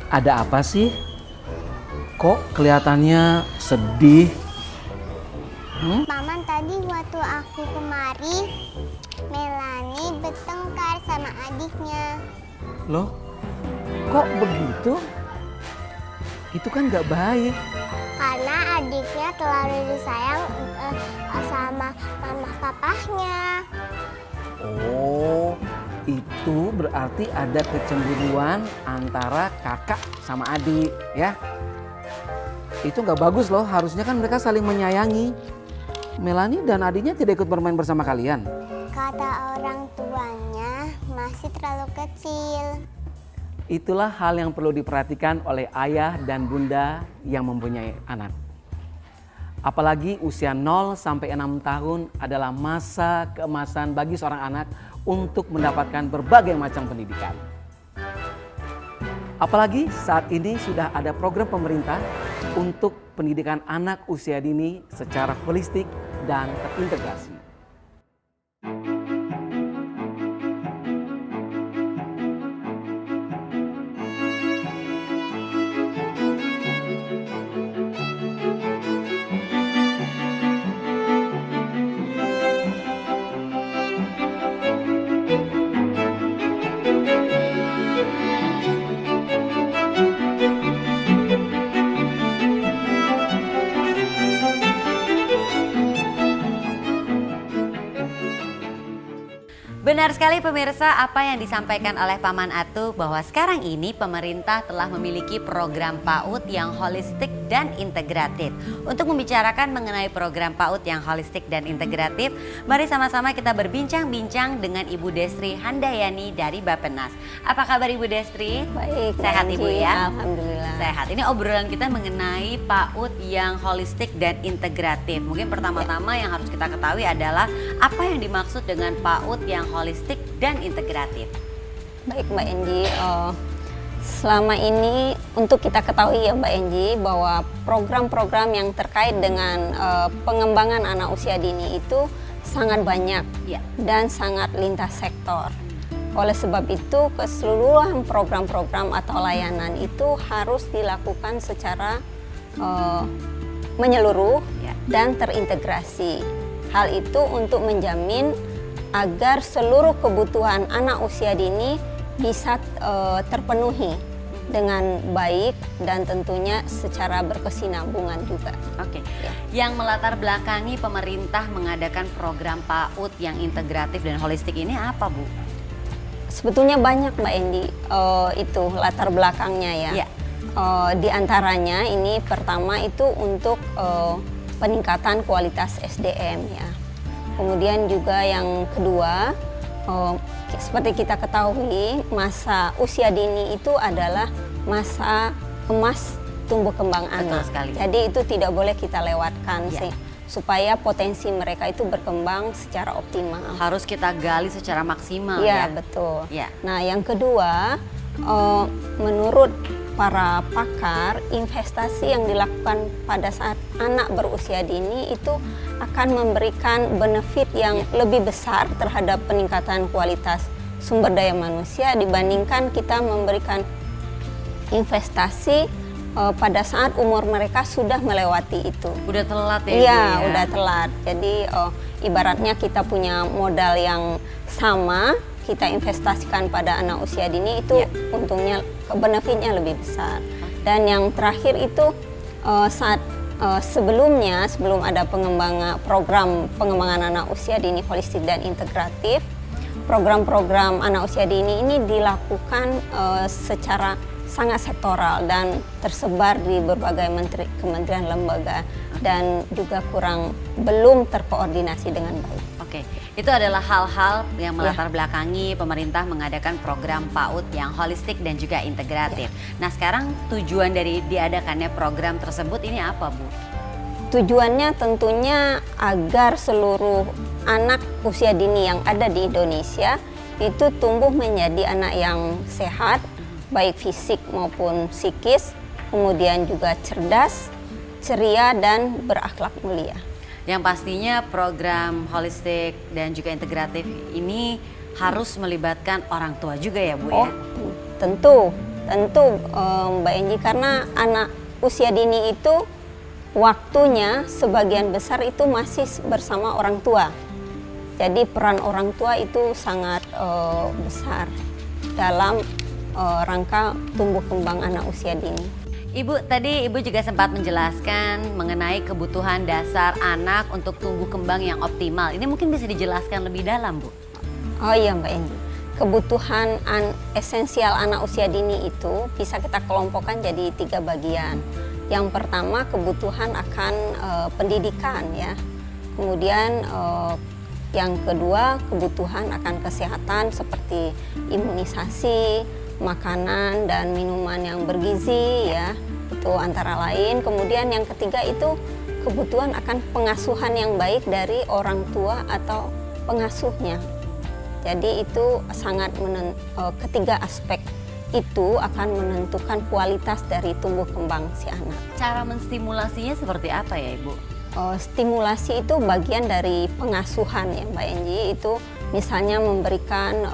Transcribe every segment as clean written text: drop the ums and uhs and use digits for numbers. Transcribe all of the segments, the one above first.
Ada apa sih? Kok kelihatannya sedih? Paman, tadi waktu aku kemari, Melani bertengkar sama adiknya. Loh, kok begitu? Itu kan gak baik. Karena adiknya terlalu disayang sama mama papahnya. Oh, itu berarti ada kecemburuan antara kakak sama adik, ya? Itu nggak bagus loh, harusnya kan mereka saling menyayangi. Melani dan adiknya tidak ikut bermain bersama kalian. Kata orang tuanya masih terlalu kecil. Itulah hal yang perlu diperhatikan oleh ayah dan bunda yang mempunyai anak. Apalagi usia 0 sampai 6 tahun adalah masa keemasan bagi seorang anak untuk mendapatkan berbagai macam pendidikan. Apalagi saat ini sudah ada program pemerintah untuk pendidikan anak usia dini secara holistik dan terintegrasi. Benar sekali pemirsa, apa yang disampaikan oleh Paman Atu bahwa sekarang ini pemerintah telah memiliki program PAUD yang holistik dan integratif. Untuk membicarakan mengenai program PAUD yang holistik dan integratif, mari sama-sama kita berbincang-bincang dengan Ibu Destri Handayani dari Bappenas. Apa kabar Ibu Destri? Baik, sehat Ibu ya? Alhamdulillah. Sehat. Ini obrolan kita mengenai PAUD yang holistik dan integratif. Mungkin pertama-tama yang harus kita ketahui adalah apa yang dimaksud dengan PAUD yang holistik dan integratif. Baik Mbak Enji, selama ini untuk kita ketahui ya Mbak Enji bahwa program-program yang terkait dengan pengembangan anak usia dini itu sangat banyak ya, dan sangat lintas sektor. Oleh sebab itu keseluruhan program-program atau layanan itu harus dilakukan secara menyeluruh ya, dan terintegrasi. Hal itu untuk menjamin agar seluruh kebutuhan anak usia dini bisa terpenuhi dengan baik dan tentunya secara berkesinambungan juga. Oke. Ya. Yang melatar belakangi pemerintah mengadakan program PAUD yang integratif dan holistik ini apa, Bu? Sebetulnya banyak Mbak Endi, itu latar belakangnya ya. Ya. Di antaranya ini pertama itu untuk peningkatan kualitas SDM ya. Kemudian juga yang kedua, seperti kita ketahui masa usia dini itu adalah masa emas tumbuh kembang anak. Sekali. Jadi itu tidak boleh kita lewatkan ya, sih, supaya potensi mereka itu berkembang secara optimal. Harus kita gali secara maksimal Ya, ya. betul. Ya. Nah yang kedua, menurut para pakar, investasi yang dilakukan pada saat anak berusia dini itu akan memberikan benefit yang lebih besar terhadap peningkatan kualitas sumber daya manusia dibandingkan kita memberikan investasi pada saat umur mereka sudah melewati itu. Udah telat ya, Iya, Bu, ya? udah telat. Jadi ibaratnya kita punya modal yang sama, kita investasikan pada anak usia dini itu ya, untungnya benefitnya lebih besar. Dan yang terakhir itu saat sebelumnya sebelum ada program pengembangan anak usia dini holistik dan integratif, program-program anak usia dini ini dilakukan secara sangat sektoral dan tersebar di berbagai kementerian lembaga dan juga belum terkoordinasi dengan baik. Oke, itu adalah hal-hal yang melatar belakangi pemerintah mengadakan program PAUD yang holistik dan juga integratif. Nah sekarang tujuan dari diadakannya program tersebut ini apa, Bu? Tujuannya tentunya agar seluruh anak usia dini yang ada di Indonesia itu tumbuh menjadi anak yang sehat, baik fisik maupun psikis, kemudian juga cerdas, ceria, dan berakhlak mulia. Yang pastinya program holistik dan juga integratif ini harus melibatkan orang tua juga ya Bu Oh, ya? tentu Mbak Enji, karena anak usia dini itu waktunya sebagian besar itu masih bersama orang tua. Jadi peran orang tua itu sangat besar dalam rangka tumbuh kembang anak usia dini. Ibu, tadi Ibu juga sempat menjelaskan mengenai kebutuhan dasar anak untuk tumbuh kembang yang optimal. Ini mungkin bisa dijelaskan lebih dalam, Bu? Oh iya Mbak Enji, kebutuhan esensial anak usia dini itu bisa kita kelompokkan jadi 3 bagian. Yang pertama kebutuhan akan pendidikan ya. Kemudian yang kedua kebutuhan akan kesehatan seperti imunisasi, makanan dan minuman yang bergizi ya. Itu antara lain. Kemudian yang ketiga itu kebutuhan akan pengasuhan yang baik dari orang tua atau pengasuhnya. Jadi itu sangat ketiga aspek itu akan menentukan kualitas dari tumbuh kembang si anak. Cara menstimulasinya seperti apa ya Ibu? Stimulasi itu bagian dari pengasuhan ya Mbak Enji, itu misalnya memberikan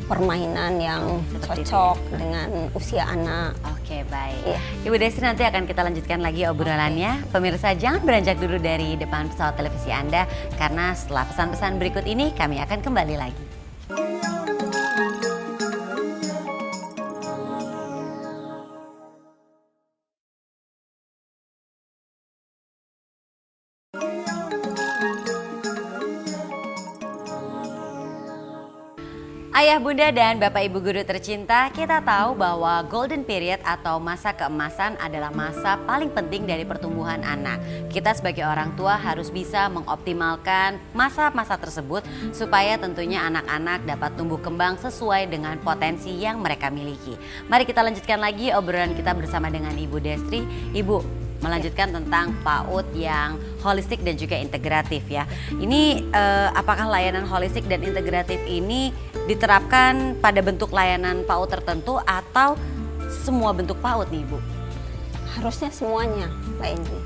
permainan yang Seperti cocok itu ya. dengan usia anak. Oke, baik. Iya. Ibu Destri, nanti akan kita lanjutkan lagi obrolannya. Pemirsa, jangan beranjak dulu dari depan pesawat televisi Anda, karena setelah pesan-pesan berikut ini kami akan kembali lagi. Ayah, bunda, dan bapak ibu guru tercinta, kita tahu bahwa golden period atau masa keemasan adalah masa paling penting dari pertumbuhan anak. Kita sebagai orang tua harus bisa mengoptimalkan masa-masa tersebut supaya tentunya anak-anak dapat tumbuh kembang sesuai dengan potensi yang mereka miliki. Mari kita lanjutkan lagi obrolan kita bersama dengan Ibu Destri. Ibu, melanjutkan tentang PAUD yang holistik dan juga integratif ya. Ini apakah layanan holistik dan integratif ini diterapkan pada bentuk layanan PAUD tertentu atau semua bentuk PAUD nih Ibu? Harusnya semuanya Mbak Enji.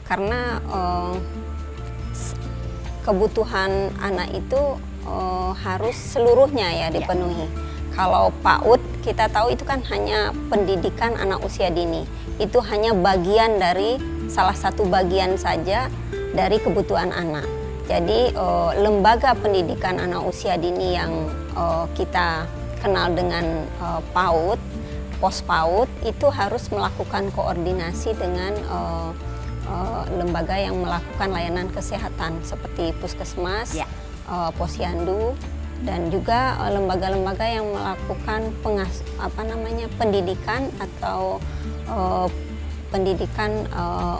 Karena kebutuhan anak itu harus seluruhnya ya dipenuhi. Kalau PAUD kita tahu itu kan hanya pendidikan anak usia dini. Itu hanya bagian dari salah satu bagian saja dari kebutuhan anak. Jadi lembaga pendidikan anak usia dini yang kita kenal dengan PAUD, pos PAUD itu harus melakukan koordinasi dengan lembaga yang melakukan layanan kesehatan seperti puskesmas, posyandu, dan juga lembaga-lembaga yang melakukan pendidikan atau pendidikan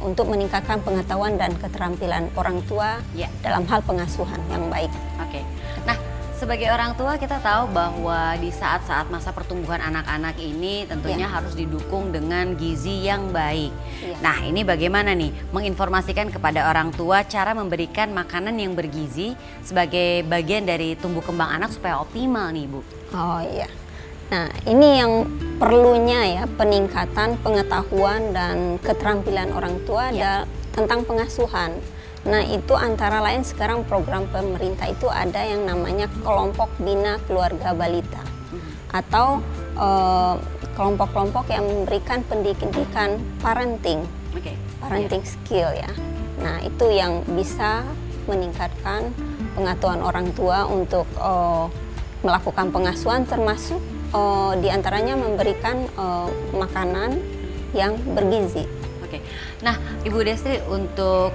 untuk meningkatkan pengetahuan dan keterampilan orang tua dalam hal pengasuhan yang baik. Oke. Nah, sebagai orang tua kita tahu bahwa di saat-saat masa pertumbuhan anak-anak ini tentunya harus didukung dengan gizi yang baik. Nah, ini bagaimana nih menginformasikan kepada orang tua cara memberikan makanan yang bergizi sebagai bagian dari tumbuh kembang anak supaya optimal nih Bu? Oh iya. Nah, ini yang perlunya ya, peningkatan pengetahuan dan keterampilan orang tua tentang pengasuhan. Nah, itu antara lain sekarang program pemerintah itu ada yang namanya kelompok bina keluarga balita atau kelompok-kelompok yang memberikan pendidikan parenting, parenting skill ya. Nah, itu yang bisa meningkatkan pengetahuan orang tua untuk melakukan pengasuhan, termasuk diantaranya memberikan makanan yang bergizi. Oke. Nah, Ibu Destri, untuk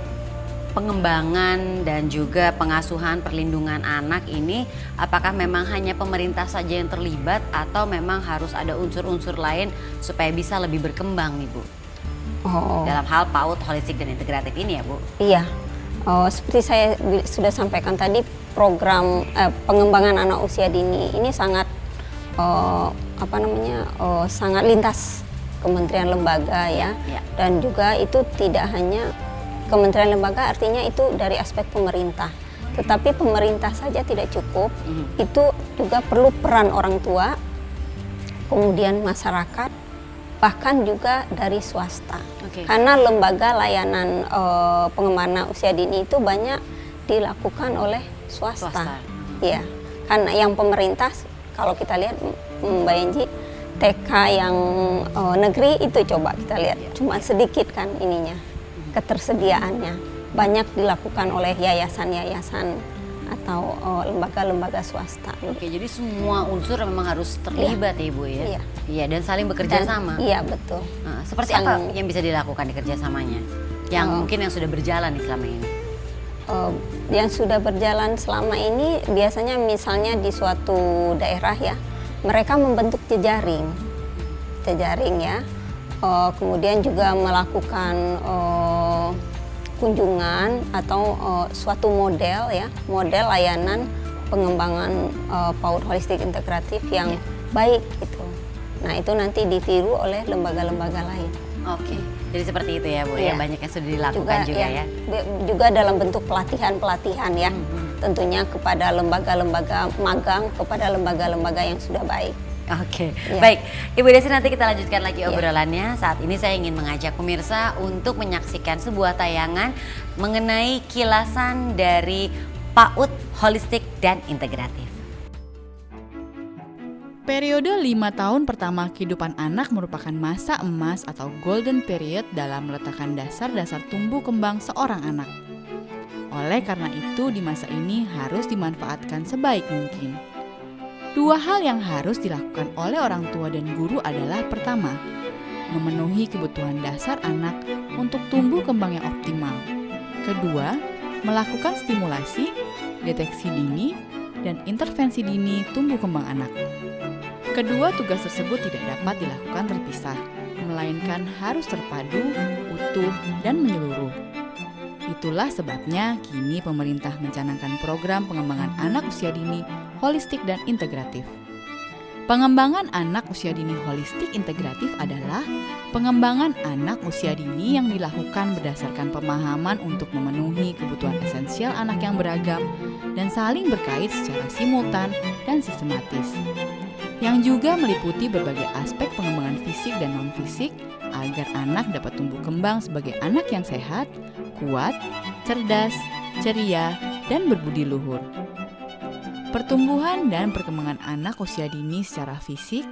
pengembangan dan juga pengasuhan perlindungan anak ini, apakah memang hanya pemerintah saja yang terlibat atau memang harus ada unsur-unsur lain supaya bisa lebih berkembang nih Bu? Dalam hal PAUD holistik dan integratif ini ya Bu? Iya, seperti saya sudah sampaikan tadi, program pengembangan anak usia dini ini sangat sangat lintas kementerian lembaga ya. Dan juga itu tidak hanya kementerian lembaga, artinya itu dari aspek pemerintah. Tetapi pemerintah saja tidak cukup, itu juga perlu peran orang tua, kemudian masyarakat, bahkan juga dari swasta. Karena lembaga layanan pengembangan usia dini itu banyak dilakukan oleh swasta. Iya, kan yang pemerintah kalau kita lihat Mbak Enji, TK yang negeri itu coba kita lihat cuma sedikit kan ininya, ketersediaannya. Banyak dilakukan oleh yayasan-yayasan atau lembaga-lembaga swasta. Oke, jadi semua unsur memang harus terlibat ya Ibu ya? Iya. Iya, dan saling bekerja sama. Iya, betul. Nah, seperti apa yang bisa dilakukan di kerjasamanya? Yang mungkin yang sudah berjalan nih selama ini? Yang sudah berjalan selama ini biasanya misalnya di suatu daerah ya, mereka membentuk jejaring ya, kemudian juga melakukan kunjungan atau suatu model layanan pengembangan PAUD holistik integratif yang baik gitu. Nah itu nanti ditiru oleh lembaga-lembaga lain. Oke, jadi seperti itu ya Bu ya, banyak yang sudah dilakukan juga ya. Juga dalam bentuk pelatihan-pelatihan ya, tentunya kepada lembaga-lembaga magang, kepada lembaga-lembaga yang sudah baik. Oke, baik Ibu Desi, nanti kita lanjutkan lagi obrolannya. Saat ini saya ingin mengajak pemirsa untuk menyaksikan sebuah tayangan mengenai kilasan dari PAUD holistik dan integratif. Periode 5 tahun pertama kehidupan anak merupakan masa emas atau golden period dalam meletakkan dasar-dasar tumbuh kembang seorang anak. Oleh karena itu, di masa ini harus dimanfaatkan sebaik mungkin. 2 hal yang harus dilakukan oleh orang tua dan guru adalah pertama, memenuhi kebutuhan dasar anak untuk tumbuh kembang yang optimal. Kedua, melakukan stimulasi, deteksi dini, dan intervensi dini tumbuh kembang anak. Kedua tugas tersebut tidak dapat dilakukan terpisah, melainkan harus terpadu, utuh, dan menyeluruh. Itulah sebabnya kini pemerintah mencanangkan program pengembangan anak usia dini holistik dan integratif. Pengembangan anak usia dini holistik integratif adalah pengembangan anak usia dini yang dilakukan berdasarkan pemahaman untuk memenuhi kebutuhan esensial anak yang beragam dan saling berkait secara simultan dan sistematis, yang juga meliputi berbagai aspek pengembangan fisik dan non-fisik agar anak dapat tumbuh kembang sebagai anak yang sehat, kuat, cerdas, ceria, dan berbudi luhur. Pertumbuhan dan perkembangan anak usia dini secara fisik,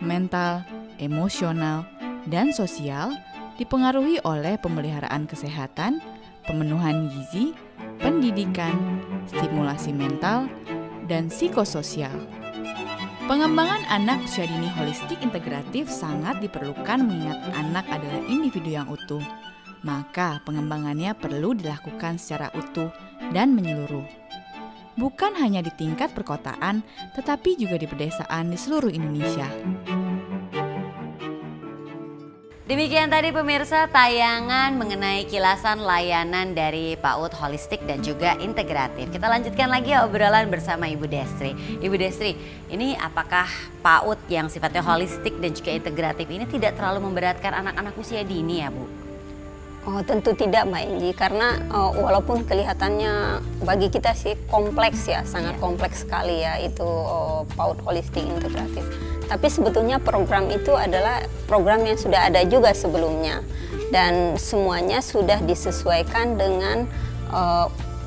mental, emosional, dan sosial dipengaruhi oleh pemeliharaan kesehatan, pemenuhan gizi, pendidikan, stimulasi mental, dan psikososial. Pengembangan anak usia dini holistik integratif sangat diperlukan mengingat anak adalah individu yang utuh. Maka pengembangannya perlu dilakukan secara utuh dan menyeluruh. Bukan hanya di tingkat perkotaan, tetapi juga di pedesaan di seluruh Indonesia. Demikian tadi pemirsa tayangan mengenai kilasan layanan dari PAUD holistik dan juga integratif. Kita lanjutkan lagi obrolan bersama Ibu Destri. Ibu Destri, ini apakah PAUD yang sifatnya holistik dan juga integratif ini tidak terlalu memberatkan anak-anak usia dini ya Bu? Oh, tentu tidak Mbak Enji, karena walaupun kelihatannya bagi kita sih kompleks ya, sangat kompleks sekali ya itu PAUD holistik integratif. Tapi sebetulnya program itu adalah program yang sudah ada juga sebelumnya dan semuanya sudah disesuaikan dengan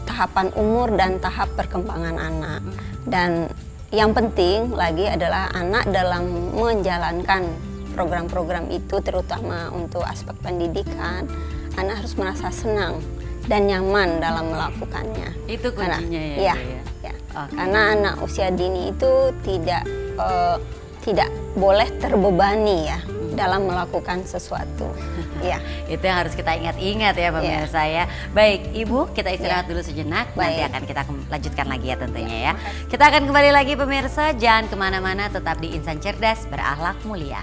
tahapan umur dan tahap perkembangan anak. Dan yang penting lagi adalah anak dalam menjalankan program-program itu, terutama untuk aspek pendidikan, anak harus merasa senang dan nyaman dalam melakukannya. Itu kuncinya ya. Okay. Karena anak usia dini itu tidak boleh terbebani ya dalam melakukan sesuatu. Ya. Itu yang harus kita ingat-ingat ya pemirsa ya. Baik Ibu, kita istirahat dulu sejenak. Nanti akan kita lanjutkan lagi ya tentunya ya. Kita akan kembali lagi pemirsa, jangan kemana-mana, tetap di Insan Cerdas Berakhlak Mulia.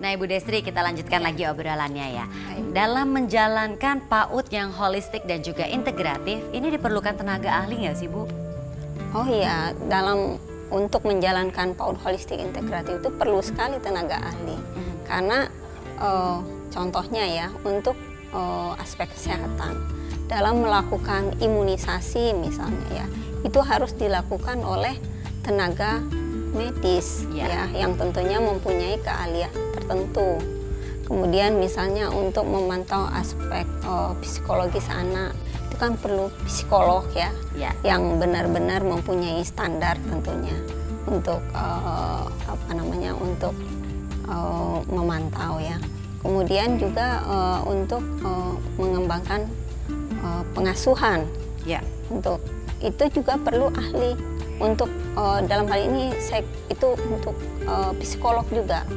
Nah Ibu Destri, kita lanjutkan lagi obrolannya ya. Dalam menjalankan PAUD yang holistik dan juga integratif, ini diperlukan tenaga ahli nggak sih Bu? Oh iya, untuk menjalankan PAUD holistik integratif itu perlu sekali tenaga ahli. Karena contohnya ya, untuk aspek kesehatan. dalam melakukan imunisasi misalnya ya, itu harus dilakukan oleh tenaga medis ya, yang tentunya mempunyai keahlian tertentu. Kemudian misalnya untuk memantau aspek psikologis anak, itu kan perlu psikolog ya, yang benar-benar mempunyai standar tentunya untuk untuk memantau ya. Kemudian juga untuk mengembangkan pengasuhan. Untuk itu juga perlu ahli. Untuk dalam hal ini itu untuk psikolog juga.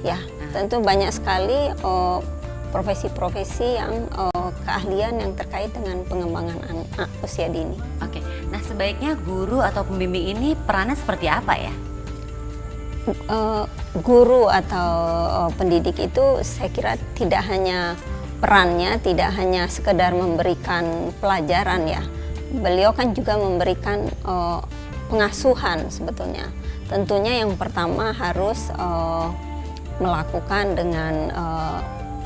Ya, tentu banyak sekali profesi-profesi yang keahlian yang terkait dengan pengembangan anak usia dini. Nah sebaiknya guru atau pembimbing ini perannya seperti apa ya? Guru atau pendidik itu saya kira tidak hanya perannya, tidak hanya sekedar memberikan pelajaran ya. Beliau kan juga memberikan pengasuhan sebetulnya. Tentunya yang pertama harus melakukan dengan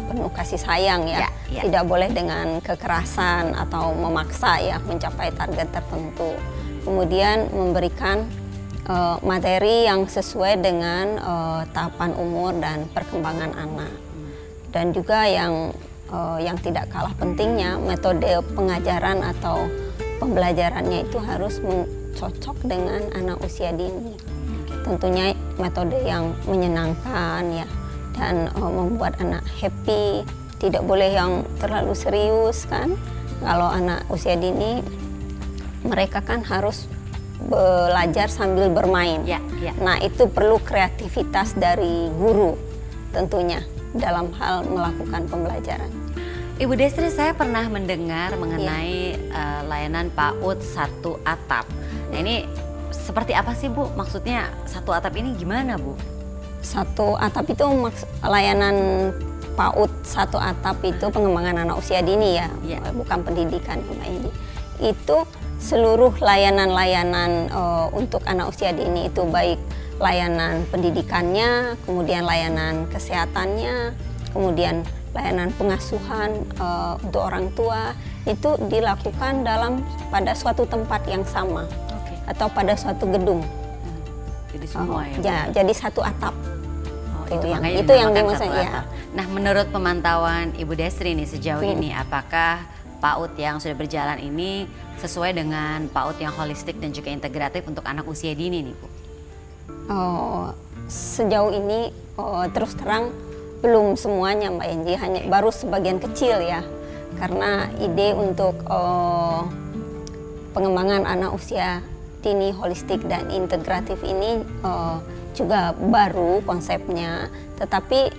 penuh kasih sayang ya. Tidak boleh dengan kekerasan atau memaksa ya mencapai target tertentu. Kemudian memberikan materi yang sesuai dengan tahapan umur dan perkembangan anak. Dan juga yang tidak kalah pentingnya, metode pengajaran atau pembelajarannya itu harus cocok dengan anak usia dini. Tentunya metode yang menyenangkan ya, dan membuat anak happy. Tidak boleh yang terlalu serius kan. Kalau anak usia dini, mereka kan harus belajar sambil bermain. Nah itu perlu kreativitas dari guru tentunya dalam hal melakukan pembelajaran. Ibu Destri, saya pernah mendengar mengenai layanan PAUD satu atap. Nah ini seperti apa sih Bu? Maksudnya satu atap ini gimana Bu? Satu atap itu layanan PAUD satu atap itu pengembangan anak usia dini ya, bukan pendidikan Mbak Indi. Itu seluruh layanan-layanan untuk anak usia dini itu, baik layanan pendidikannya, kemudian layanan kesehatannya, kemudian layanan pengasuhan untuk orang tua, itu dilakukan pada suatu tempat yang sama atau pada suatu gedung. Jadi semua ya? Jadi satu atap. Itu yang dimaksud ya. Nah menurut pemantauan Ibu Destri nih sejauh ini, apakah PAUD yang sudah berjalan ini sesuai dengan PAUD yang holistik dan juga integratif untuk anak usia dini nih Bu? Sejauh ini terus terang belum semuanya Mbak Enji, hanya baru sebagian kecil ya. Karena ide untuk pengembangan anak usia dini holistik dan integratif ini juga baru konsepnya, tetapi